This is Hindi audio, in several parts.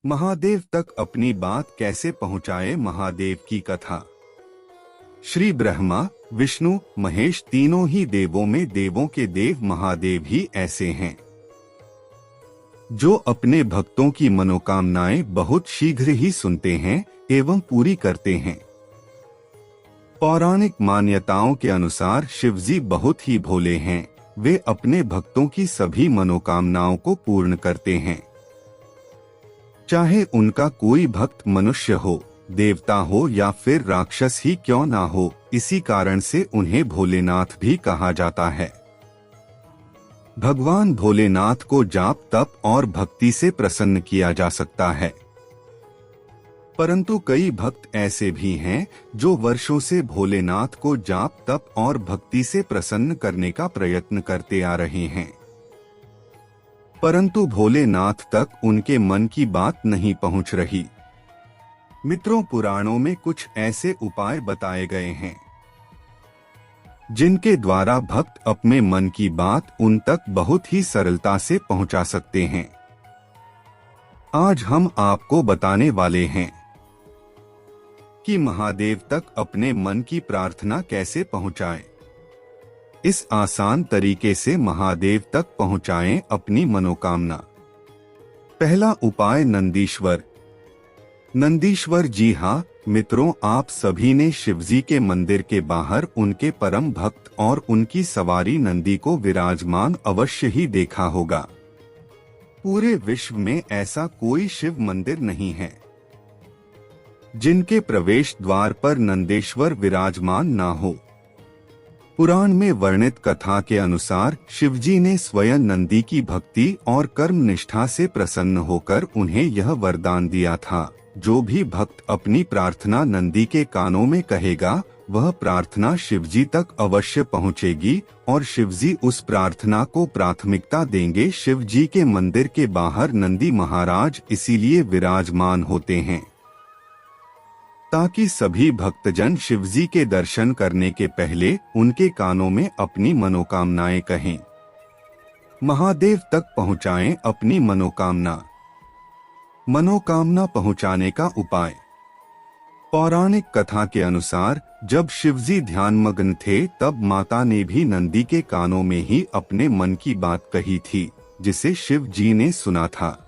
महादेव तक अपनी बात कैसे पहुंचाए। महादेव की कथा। श्री ब्रह्मा, विष्णु, महेश तीनों ही देवों में देवों के देव महादेव ही ऐसे हैं जो अपने भक्तों की मनोकामनाएं बहुत शीघ्र ही सुनते हैं एवं पूरी करते हैं। पौराणिक मान्यताओं के अनुसार शिवजी बहुत ही भोले हैं। वे अपने भक्तों की सभी मनोकामनाओं को पूर्ण करते हैं। चाहे उनका कोई भक्त मनुष्य हो, देवता हो या फिर राक्षस ही क्यों ना हो, इसी कारण से उन्हें भोलेनाथ भी कहा जाता है। भगवान भोलेनाथ को जाप, तप और भक्ति से प्रसन्न किया जा सकता है। परंतु कई भक्त ऐसे भी हैं जो वर्षों से भोलेनाथ को जाप, तप और भक्ति से प्रसन्न करने का प्रयत्न करते आ रहे हैं, परंतु भोलेनाथ तक उनके मन की बात नहीं पहुंच रही। मित्रों, पुराणों में कुछ ऐसे उपाय बताए गए हैं जिनके द्वारा भक्त अपने मन की बात उन तक बहुत ही सरलता से पहुंचा सकते हैं। आज हम आपको बताने वाले हैं कि महादेव तक अपने मन की प्रार्थना कैसे पहुंचाएं। इस आसान तरीके से महादेव तक पहुंचाएं अपनी मनोकामना। पहला उपाय, नंदीश्वर। नंदीश्वर, जी हाँ मित्रों, आप सभी ने शिवजी के मंदिर के बाहर उनके परम भक्त और उनकी सवारी नंदी को विराजमान अवश्य ही देखा होगा। पूरे विश्व में ऐसा कोई शिव मंदिर नहीं है जिनके प्रवेश द्वार पर नंदेश्वर विराजमान ना हो। पुराण में वर्णित कथा के अनुसार शिवजी ने स्वयं नंदी की भक्ति और कर्म निष्ठा से प्रसन्न होकर उन्हें यह वरदान दिया था, जो भी भक्त अपनी प्रार्थना नंदी के कानों में कहेगा, वह प्रार्थना शिवजी तक अवश्य पहुंचेगी और शिवजी उस प्रार्थना को प्राथमिकता देंगे। शिवजी के मंदिर के बाहर नंदी महाराज इसीलिए विराजमान होते हैं ताकि सभी भक्तजन शिवजी के दर्शन करने के पहले उनके कानों में अपनी मनोकामनाएं कहें। महादेव तक पहुंचाएं अपनी मनोकामना। मनोकामना पहुंचाने का उपाय। पौराणिक कथा के अनुसार जब शिवजी ध्यानमग्न थे, तब माता ने भी नंदी के कानों में ही अपने मन की बात कही थी, जिसे शिव जी ने सुना था।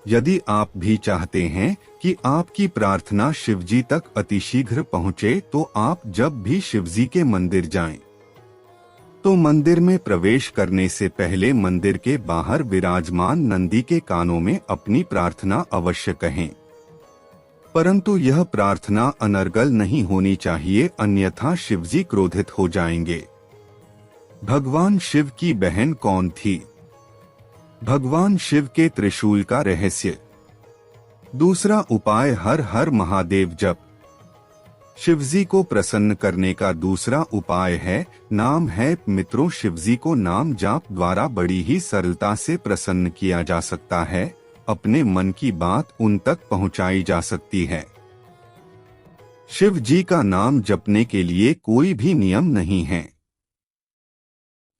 यदि आप भी चाहते हैं कि आपकी प्रार्थना शिवजी तक अतिशीघ्र पहुंचे, तो आप जब भी शिवजी के मंदिर जाएं, तो मंदिर में प्रवेश करने से पहले मंदिर के बाहर विराजमान नंदी के कानों में अपनी प्रार्थना अवश्य कहें। परंतु यह प्रार्थना अनर्गल नहीं होनी चाहिए, अन्यथा शिवजी क्रोधित हो जाएंगे। भगवान शिव की बहन कौन थी? भगवान शिव के त्रिशूल का रहस्य। दूसरा उपाय, हर हर महादेव जप। शिवजी को प्रसन्न करने का दूसरा उपाय है नाम है। मित्रों, शिवजी को नाम जाप द्वारा बड़ी ही सरलता से प्रसन्न किया जा सकता है। अपने मन की बात उन तक पहुंचाई जा सकती है। शिव जी का नाम जपने के लिए कोई भी नियम नहीं है।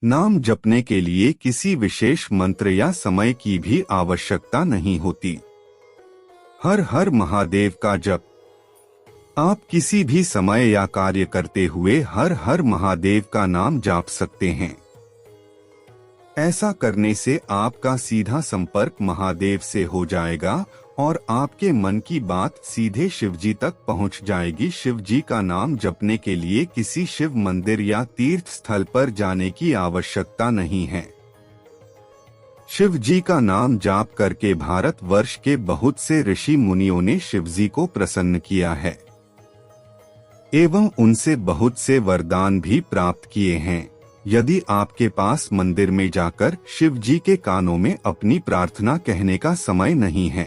नाम जपने के लिए किसी विशेष मंत्र या समय की भी आवश्यकता नहीं होती। हर हर महादेव का जप आप किसी भी समय या कार्य करते हुए हर हर महादेव का नाम जाप सकते हैं। ऐसा करने से आपका सीधा संपर्क महादेव से हो जाएगा और आपके मन की बात सीधे शिवजी तक पहुंच जाएगी। शिवजी का नाम जपने के लिए किसी शिव मंदिर या तीर्थ स्थल पर जाने की आवश्यकता नहीं है। शिवजी का नाम जाप करके भारतवर्ष के बहुत से ऋषि मुनियों ने शिवजी को प्रसन्न किया है एवं उनसे बहुत से वरदान भी प्राप्त किए हैं। यदि आपके पास मंदिर में जाकर शिवजी के कानों में अपनी प्रार्थना कहने का समय नहीं है,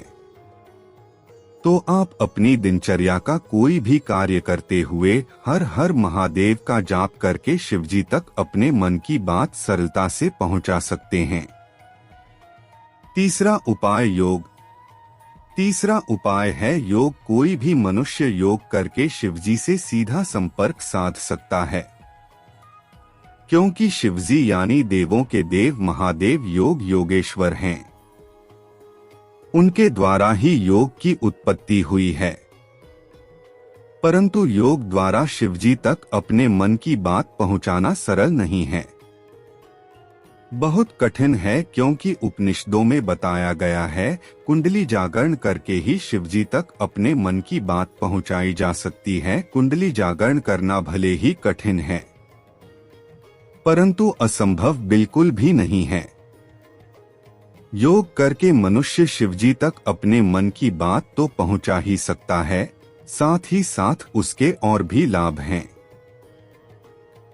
तो आप अपनी दिनचर्या का कोई भी कार्य करते हुए हर हर महादेव का जाप करके शिवजी तक अपने मन की बात सरलता से पहुंचा सकते हैं। तीसरा उपाय, योग। तीसरा उपाय है योग। कोई भी मनुष्य योग करके शिवजी से सीधा संपर्क साध सकता है, क्योंकि शिवजी यानी देवों के देव महादेव योग योगेश्वर हैं। उनके द्वारा ही योग की उत्पत्ति हुई है। परंतु योग द्वारा शिवजी तक अपने मन की बात पहुंचाना सरल नहीं है, बहुत कठिन है, क्योंकि उपनिषदों में बताया गया है कुंडली जागरण करके ही शिवजी तक अपने मन की बात पहुंचाई जा सकती है। कुंडली जागरण करना भले ही कठिन है, परंतु असंभव बिल्कुल भी नहीं है। योग करके मनुष्य शिवजी तक अपने मन की बात तो पहुंचा ही सकता है, साथ ही साथ उसके और भी लाभ हैं।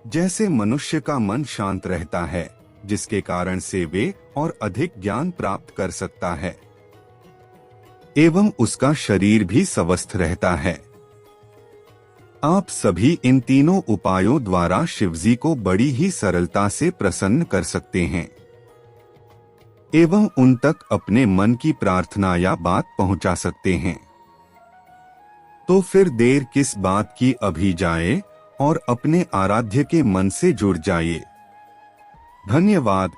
जैसे मनुष्य का मन शांत रहता है, जिसके कारण से वे और अधिक ज्ञान प्राप्त कर सकता है, एवं उसका शरीर भी स्वस्थ रहता है। आप सभी इन तीनों उपायों द्वारा शिवजी को बड़ी ही सरलता से प्रसन्न कर सकते हैं एवं उन तक अपने मन की प्रार्थना या बात पहुंचा सकते हैं। तो फिर देर किस बात की, अभी जाए और अपने आराध्य के मन से जुड़ जाइए। धन्यवाद।